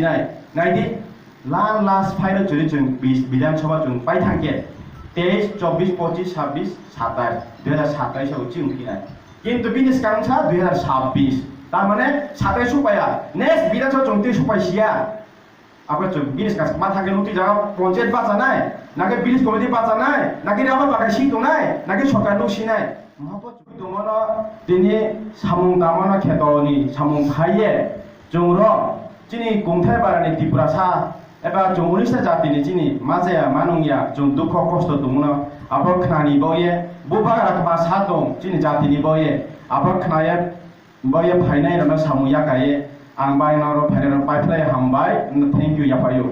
नायदि last file जुदि जों विधानसभा जों पाइ थांके 23, 24, 25, 26, 27 2027 आव जों फैनाय किन्तु बिनि सिगांसा 2026 तारमाने 27 सफाया नेक्स्ट विधानसभा जों 23 सफायसिया apa tu bilis kas mata ke nuti jaga panchayat बाचानाय नाके बिलिस कमिटि बाचानाय नाके राबा बागाय सिं दंनाय नाके सरकार नुसिनाय महापो दंमोन दिनि सामुं दामना खेतनि सामुं फाये जोंरो जिनि गंथाय बारानि त्रिपुरासा एबा जों 19 जातिनि जिनि माजाया मानुंया जों दुख कष्ट दंमोन आबो खनानि बये बुबारा मा सा दं जिनि जातिनि बये आबो खनाया बये फायनाय रना सामुया गाये आं बायनारो फायनारो पाइपलाय हामबाय थैंक यू याफायो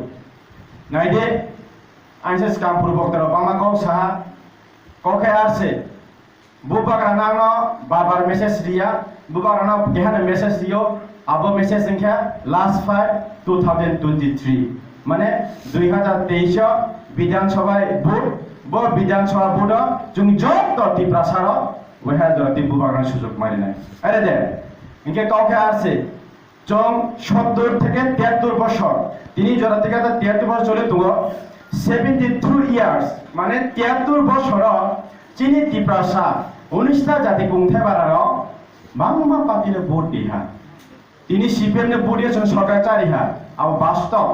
नायदे आंसे स्काम पूर्वक बामाको सा कोखे आरसे बुबाग्रानानो बाबार मेसेज दिया बुबाग्राना गेहाना मेसेज दियो आबो मेसेज संख्या लास्ट 5 2023 माने 2023 विधानसभा भोट बो विधानसभा भोट जों जत तिप्रासार वहा दरति बुबाग्रा सुजुग मारिनाय अरे दे इनके कोखे आरसे जों 70 থেকে 73 বছর তিনি জরা থেকে 73 বছর চলে তো 72 ইয়ার্স মানে 73 বছর চিনি তিপ্রাসা 19টা জাতি গংথায় বারার বাংমা পার্টিলে ভোট দিহা তিনি সিপিএম নে ভোট দিয়েছেন সরকার চারিহা আর বাস্তব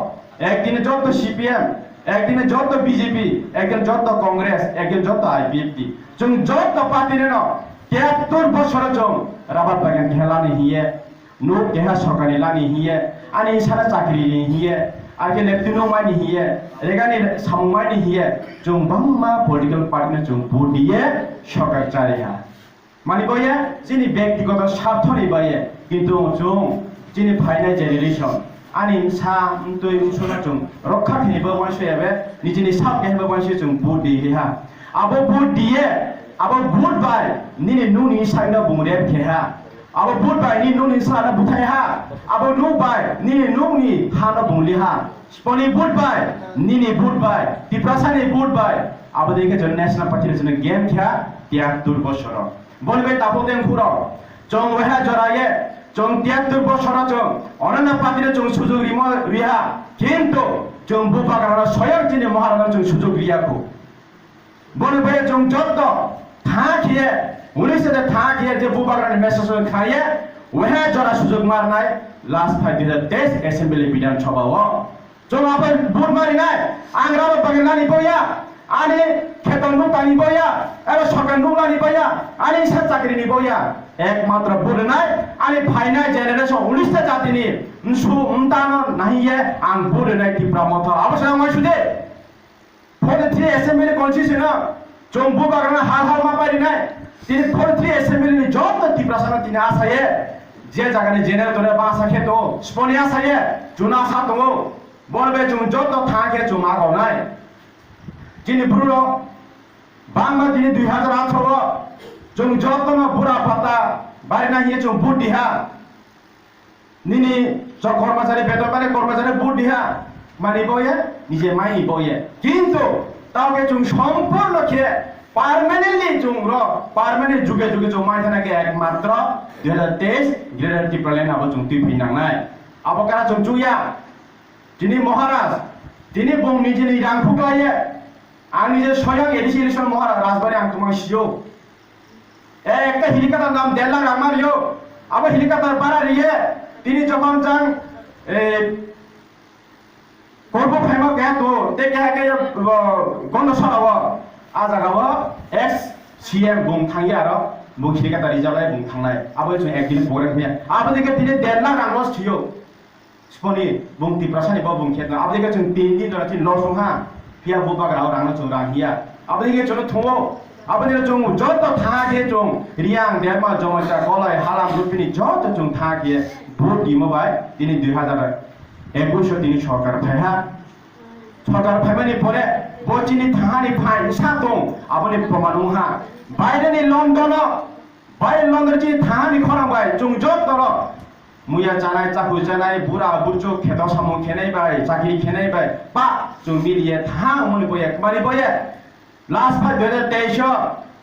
একদিনে যত সিপিএম একদিনে যত বিজেপি একদিন যত কংগ্রেস একদিন যত আইপিএফটি जों যত পার্টিলে ন 73 বছর जों রাবাত বাগান খেলানি হিয়ে नुक देहा सरकारी लानी हिये आनी सारा चाकरी हिये आगे लेफ्टिनो मानी हिये रेगानी सामुमानी हिये जों बांमा पॉलिटिकल पार्टी जों भोट दिए सरकार चारिहा मानि बये जिनि व्यक्तिगत स्वार्थनि बये किन्तु जों जिनि फाइनाल जेनेरेशन आनी सा तुइ उनसना जों रक्षा खिनिबो मानसियाबे निजिनि साब केहबो मानसि जों भोट दिहा आबो भोट दिए आबो भोट बाय निनि नुनि साइना बुंरे खेहा abo boot by ni nuni sana butai ha abo nu by ni nuni hana bungli ha sponi boot by ni boot by tiprasa ni boot by abo deke jon national party jon game kya 73 বছর bolbe tapoten khuro jong weha joraye jong 73 বছর jong onana party jong sujog rimo riha kintu jong bupagara soyang jini maharana jong sujog riya ko bolbe jong jotto tha khiye 19 से था कि जे बुबाग्रानि message खाए वह जरा सुजोग मारनाय last 2023 assembly विधानसभा हो जों आबो बुट मारिनाय आंग्राबो बागनानि बया आनि खेतनु तानि बया एबा सरकारनु लानि बया आनि सा चाकरिनि बया एकमात्र बुरनाय आनि फाइनाल जेनेरेशन 19 जातिनि उनसु उमतानो नाहिये आं बुरनाय तिप्रा मथ अबसर माइसुदे 43 एसेम्बली कन्स्टिट्युसन जों बुबाग्राना हाल मा पारिनाय তিনি 43 एसेम्बली जत तिप्रासाना तिनि आसाये जे जागानि जेनेरेल दरे बासा खेतो स्पनि आसाये जुना सा दङो बलबे जों जत थाके जों मागावनाय जिनि ब्रुरो बांमा दिनि 2018 जों जतनो बुरा पाता बारिना हिये जों बुट दिहा निनि ज कर्मचारी बेतनबारे कर्मचारी बुट दिहा मानि बये निजे माइ बये किन्तु ताके जों सम्पूर्ण खे परमानेंटली जों रो परमानेंट जुगे जुगे जों माइ थाना के एकमात्र 2023 ग्रेटर टिप्रालेन आबो जों तिफिनांनाय आबो कारा जों जुया दिनि महाराज दिनि बंनि जिनि रां फुकलाये आंनि जे स्वयं एडिशन महाराज राजबारी आं तुमा सियो একটা হেলিকপ্টার নাম 1.5 লাখ রাং মারিयो আবো হেলিকপ্টার বাড়া রিয়ে তিনি যখন যান করব ফাইমা কে তো তে কে গন্ড সরাব आजागाबो एक्स सीएम बुं थांयो आरो मुखिनि का रिजाबाय बुं थांनाय आबो जों एकदिन प्रग्राम फैया आबो देखे दिने 1.5 लाख रां लस थियो स्पनि बुं तिप्रासानि बो बुं खेतना आबो देखे जों 3 दिन दरति लसंहा फिया बुबाग्राव रां जों राहिया आबो देखे जों थङो आबो देखे जों जत थागे जों रियां देमा जमजा गलाय हालाम रुपिनि जत जों थागे भोट दिमबाय दिने 2021 दिनि सरकार फायहा सरकार फायबानि परे बचिनि थाहानि फाइन सातों आबोनि प्रमाणुहा बायदेनि लंडन बाय लंडन जि थाहानि खरांबाय जों जतरो मुया जानाय चाखु जानाय बुरा बुरजो खेदाव सामु खेनाय बाय चाकरि खेनाय बाय बा जों मिलिये थाहा मुनि बये मारि बये लास्ट 2023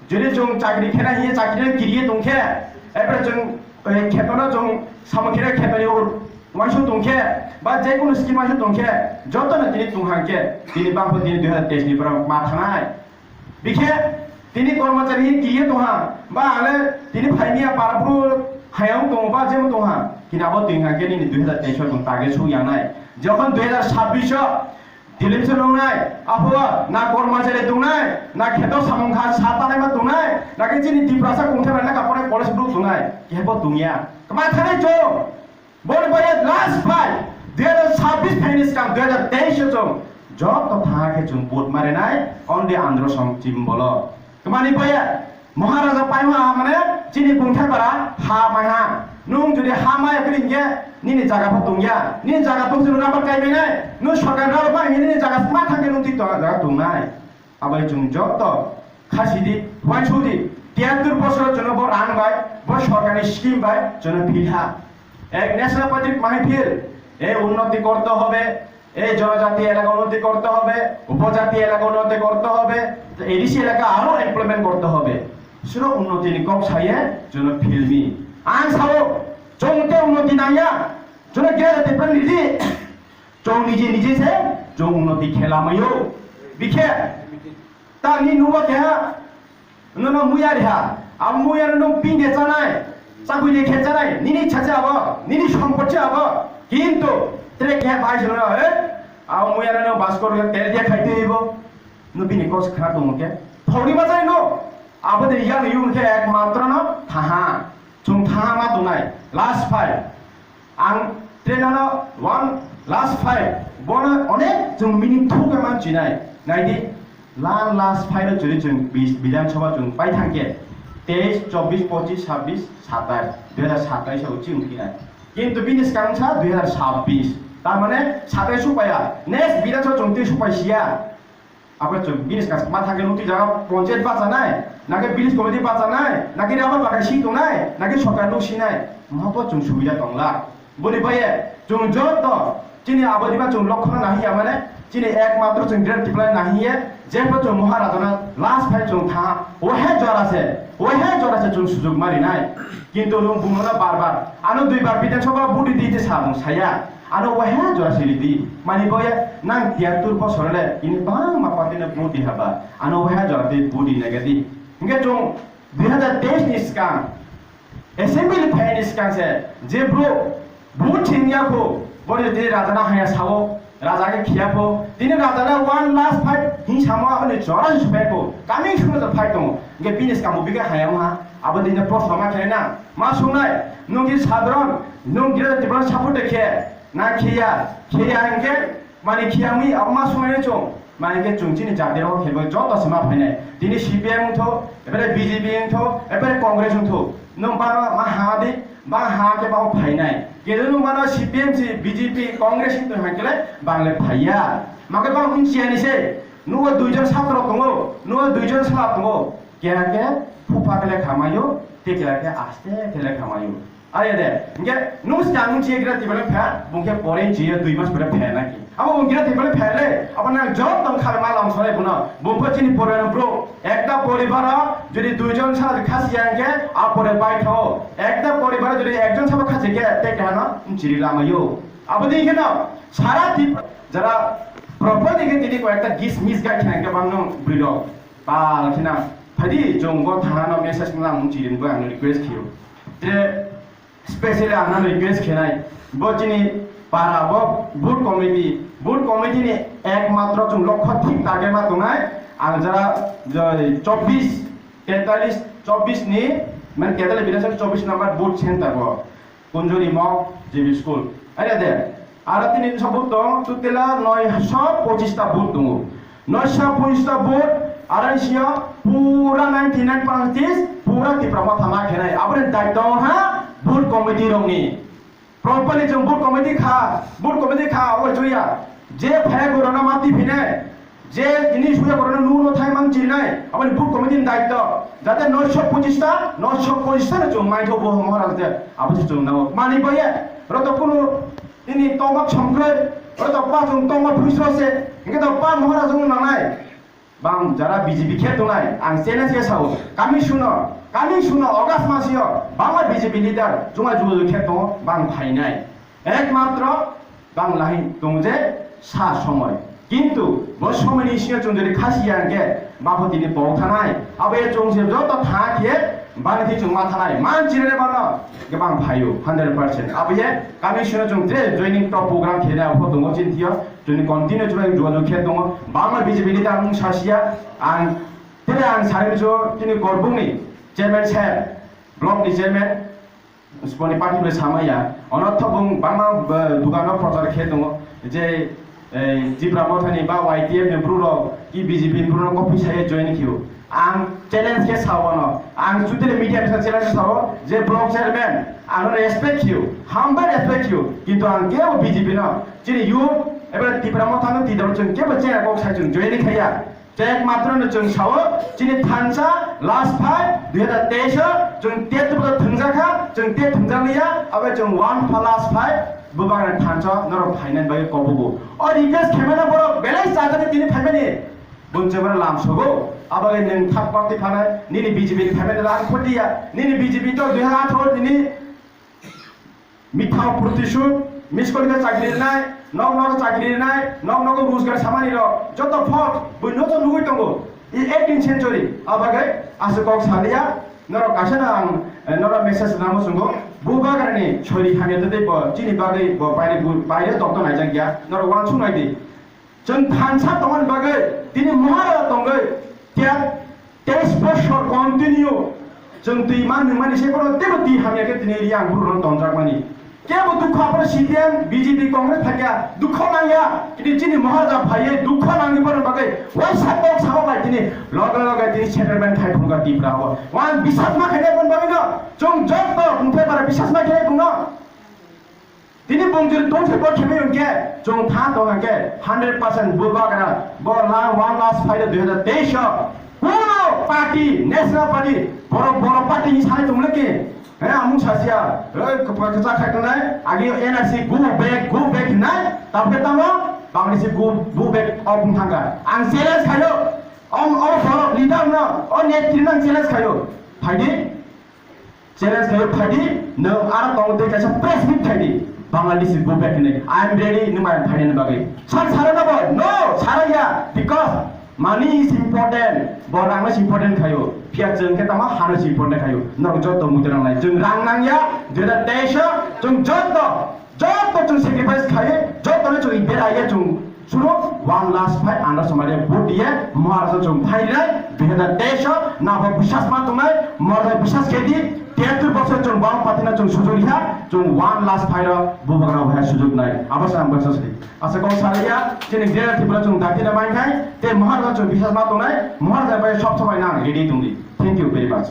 जुदि जों चाकरि खेनाय हिये चाकरि गिरिये दंखे एब्रे जों खेतनो जों सामु खेनाय खेतनि মাইসু তুংখে বা যে কোনো স্কিম মাইসু তুংখে যতন তিনি তুংহাংকে তিনি বাংপো তিনি 2023 ni pra mathanai bikhe তিনি কর্মচারী কিয়ে তোহা বা আলে তিনি ফাইনিয়া পারবু হায়াও তোবা যেম তোহা কিনাবো তিনহাকে নি 2023 কোন টার্গেট সু ইয়ানাই যখন 2026 দিলিপসে নংনাই আবহাওয়া না কর্মচারী দুনাই না খেত সামংখা সাতানাই মা দুনাই নাকি চিনি দিপ্রাসা কুংথে না কাপড়ে পলিশ ব্রু দুনাই কেবো দুনিয়া কমা থানে জো বল বয়ে লাস্ট ফাইট 2026 ফাইনিস কাম 2023 জো জব তো থাকে জুন বুট মারে নাই অনলি আন্ধ্র সংচিম বলো কমানি বয়ে মহারাজা পাইমা মানে চিনি কুংথে পারা হা মাহা নুং যদি হা মায়া করিঙ্গে নিনি জায়গা ফতুঙ্গিয়া নিনি জায়গা তুমছে নুরা বা কাইবে নাই নু সরকার রাও বা নিনি জায়গা মা থাকে নুতি তো জায়গা তুংনাই আবাই জুং যত খাসিদি ওয়াইছুদি 73 বছরের জন্য বড় রান বাই বড় সরকারি স্কিম বাই জন্য ফিলহা এক ন্যাশনাল প্রজেক্ট মাহফিল এই উন্নতি করতে হবে এই জনজাতি এলাকা উন্নতি করতে হবে উপজাতি এলাকা উন্নতি করতে হবে এডিসি এলাকা আরো এমপ্লয়মেন্ট করতে হবে সেটা উন্নতি নিকম ছাইয়ে জন্য ফিল্মি আং সাও জংতে উন্নতি নাইয়া জন্য গেরাতে প্রাণ নিজে জং নিজে নিজে সে জং উন্নতি খেলামায়ো বিখে তা নি নুবা কে নুনো মুয়া রেহা আম মুয়া নো পিঙ্গে জানাই চাকুই দেখে জানাই নিনি ছাছে আবো নিনি সম্পত্তি আবো কিন্তু তেরে কে ভাই শুনো এ আম মুয়া নো বাস করে তেল দিয়ে খাইতে হইব নুবিনি কস খানা তোমকে ফড়ি বাজাই নো আবদে ইয়ান ইউনকে একমাত্র ন থাহা জং থাহা মা দুনাই লাস্ট ফাইট আং ট্রেনানো ওয়ান লাস্ট ফাইট বন অনেক জং মিনিং থুকে মান চিনাই নাইদি লাস্ট ফাইট যদি জং বিধানসভা জং পাই থাকে 23 24 25 26 27 2027 এ উচিত কিনাই কিন্তু বিনিস কাংছা 2026 তার মানে 27 উপায়া নেক্সট বিধানসভা জং 23 উপায় সিয়া আবার বিনিস কাছ মা থাকে নতি জায়গা পঞ্চায়েত বাঁচা নাই নাকি বিলিস কমিটি বাঁচা নাই নাকি আবার বাগাই সিং দং নাই নাকি সরকার দং সিনাই মহাপত জং সুবিধা দংলা বলি পাইয়ে জং যত চিনি আবাদিবা জং লক্ষণ নাহিয়া মানে চিনি একমাত্র জং গ্রেড টিপ্লাই নাহিয়ে যেহেতু জং মহারাজনা লাস্ট ফাইট জং থা ওহে জরাছে জং সুযোগ মারি নাই কিন্তু নং বুমনা বারবার আনো দুইবার বিধানসভা বুটি দিতে সাবং ছায়া আনো ওহে জরাছে লিদি মানি বয়ে নাং 73 বছরলে ইনি বাং মাপাতিনে বুটি হাবা আনো ওহে জরাতে বুটি নেগেদি ইনকে জং 2023 নিস্কাং এসেম্বলি ফাইন নিস্কাংছে যে ব্রো বুট ছিনিয়াকো বলে যে রাজানা হায়া সাও রাজাকে খিয়াপো তিনি রাজানা ওয়ান লাস্ট ফাইট হিংসামো আপনি জরা সুপাইপো কামি শুনে ফাইট দङ ইনকে বিনেস কামো বিকে হায়া মা আবার দিনে প্রশ্ন মা খেনা মা শুনাই নঙ্গি সাধারণ নঙ্গি টিবল সাপোর্ট দেখে না খিয়া ইনকে মানে খিয়ামি আম্মা শুনে চং মানে কে চুংচিনি জাতিরাও খেলবো যত সীমা ফাইনাই তিনি সিপিএম উঠো এবারে বিজেপি উঠো এবারে কংগ্রেস উঠো নং বাবা মা হাদি বা হাকে বাও ফাইনাই কেদু নং বাবা সিপিএম সি বিজেপি কংগ্রেস তো হাকেলে বাংলা ফাইয়া মাকে বাও হুঁচিয়ানিছে নুয়া দুইজন ছাত্র দङ নুয়া দুইজন সালা দङ কেয়াকে ফুফাকেলে খামাयो তেকেলাকে আস্তে কেলে খামাयो আরে দে ইনকে নুস জাং চিয়েগ্রা তিবলে ফা বুকে পরে চিয়ে দুই মাস পরে ফা নাকি আবো বুকে তিবলে ফেলে আপনা জব দম খালে মালাম সরে বুনা বুকে চিনি পরে ব্রো একটা পরিবার যদি দুইজন সারা খাসিয়াকে আপরে বাইঠো একটা পরিবার যদি একজন সাবা খাসিকে তেকে না চিরিলামায়ো আবো দেখে না সারা দ্বীপ যারা প্রপার দিকে তিনি কয়েকটা গিস মিস গাই খানকে বাংনো ব্রিড পাল খিনা ফাদি জঙ্গ থানা মেসেজ না চিরিনবো আং রিকোয়েস্ট খিও যে স্পেশালি আনা রিকোয়েস্ট খেলাই বচিনি পারা বুট কমিটি নি একমাত্র জং লক্ষ্য ঠিক টার্গেট মা দঙাই আর যারা 24 43 24 নি মানে কেতালে বিরাসন 24 নাম্বার বুট সেন্টার ব কুঞ্জরি মক জিবি স্কুল আরে দে আর তিনি সবুত দং তুতেলা 925 টা বুট দङ 925 টা বুট আড়াইশিয়া পুরা 99% পুরা তিপ্রামা থানা খেনাই আবরে দায়িত্ব হা বুট কমিটি রংনি প্রপারলি जों বুট কমিটি খা ওই জয়া যে ফে করোনা মাতি ফিনে যে জিনিস হুয়া করোনা নুনো থাই মান চিনাই আপনি বুট কমিটির দায়িত্ব যাতে 925 টা जों মাইথো বহ মহারাজতে আপনি जों নাও মানি বয়ে রত কোন তিনি তমক সংগ্রহ রত পা जों তমক ফুসরসে ইনকে তো পা মহারাজ जों নানাই বাং যারা বিজেপি খেতো নাই আং চ্যালেঞ্জ সাও কামি শুনো অগাস্ট মাসিও বাংলা বিজেপি লিডার জমা জুজু খেতো বাং ফাইনাই একমাত্র বাংলাহি দং যে সা সময় কিন্তু ব সময়নি সিংহ जों যদি খাসিয়ানকে বাপতিনি বौथानाय আবে जों যে যত থাকে বানিতি जों মাথানাय मानसिरे बानो गोबां फायो 100% आबे कमिसन जों जे जॉइनिंग टॉप प्रोग्राम खेला हो दङ चिन्थियो जोंनि कन्टिन्यू जों जुगाजुग खे दङ बांला बिजेपि नि दां सासिया आं तेरे आं सारे जो तिनि गरबुंनि चेयरमैन साहेब ब्लक नि चेयरमैन स्पनि पार्टी सामाया अनर्थ बुं बांला दुगानो प्रचार खे दङ जे जिब्रा मथानि बा वाइटीएफ नि ब्रुरो कि बिजेपि ब्रुरो कपि साय जॉइन कियो आं चैलेंज के सावनो आं जुते मीडिया में चैलेंज सावो जे ब्लॉक चेयरमैन आं रेस्पेक्ट यू हामबा रेस्पेक्ट यू किंतु आं के बीजेपी न जिनि यू एबा तिब्राम थानो तिदर जों के बचे को साइजों जॉइन खाया चेक मात्र न जों सावो जिनि थानसा लास्ट फाइट 2023 जों तेतबो थंजाखा जों ते थंजालिया अबे जों 1+5 बुबांग थानसा नर फाइनाल बाय कबगो और रिक्वेस्ट खेमेना बरो बेलेंस जाजाने तिनि फाइमानि बुंजोबर लामसगो आबागे नों थाब पार्टी फानाय निनि बीजेपी फाइमानि लान खदिया निनि बीजेपी तो 2018 दिनि मिथाव प्रतिशोध मिसकलिका चाकरी नाय नग नग चाकरी नाय नग नग रोजगार सामानि र जत फट बुनो तो लुगै दंगो इ 18th सेन्चुरी आबागे आसुकक सालिया नर कासेना आं नर मेसेज नामो संगो बुबागारनि छरि खाने दे चिनि बागै बायरे दक्टर नायजा गया नर वान सुनायदि जों थानसा तमन बागै दिनै महारा दंगै त्या 23 बছর कन्टिन्यू जों दैमान नोंमानि सेबरो देबो दै हामियाके दिनै रियां बुरन दंजाकमानि केबो दुख आपरे सीपीएम बीजेपी कांग्रेस थाकिया दुख नांया कि दिनै महाराजा भाइये दुख नांनि बरन बागै ओइ साबक साबा दिनै लगे लगे दिनै सेटलमेन्ट थाइफुंगा दिब्रा हो वान बिसास मा खाने बन बाबिनो जों जत बुंफे बारा बिसास मा खाने बुंनो दिनै बुंजोर दंसे बो खेमे उनके जों था दंगे 100% बुबागरा बला 1+5 2023 कोनो पार्टी नेशनल पार्टी बरो बरो पार्टी नि सानै दंलके हे आमु सासिया ओइ कपा खायखनाय आगे एनआरसी गो बैक नाय ताबे तामो बांग्लादेश गो बैक अफ थांगा आं चैलेंज खायो अम बरो लिडार न अ नेत्रिनां चैलेंज खायो फाइदि चैलेंज खायो फाइदि नों आरो दंते कासे प्रेस मिट थाइदि बांग्लादेश गो बैक नै आई एम रेडी नुमाय फाइनाल बागै सारा नबो नो साराया because Money is important, but I'm not important kayo. Pihak jeng kita mah harus important kayo. Nong jodoh muterang lain. Jeng rang nang ya, jadi desa, jeng jodoh jeng sacrifice kayo. Jodoh ni jeng ibadah ya jeng suruh 1+5 anda sama dia budi ya, mahal jeng failai. Jadi desa, nama bisnis mah tunai, mahal bisnis kedi. 73 বছর जों बाव पातिना जों सुजुग लिहा जों 1+5 बुबागरा भाय सुजुग नाय आबास आं बससि आसा कौ सारिया जेने गेरा थिबला जों दातिना माइखाय ते महाराजा जों बिसास मा दंनाय महाराजा बाय सब समय ना रेडी दंदि थैंक यू वेरी मच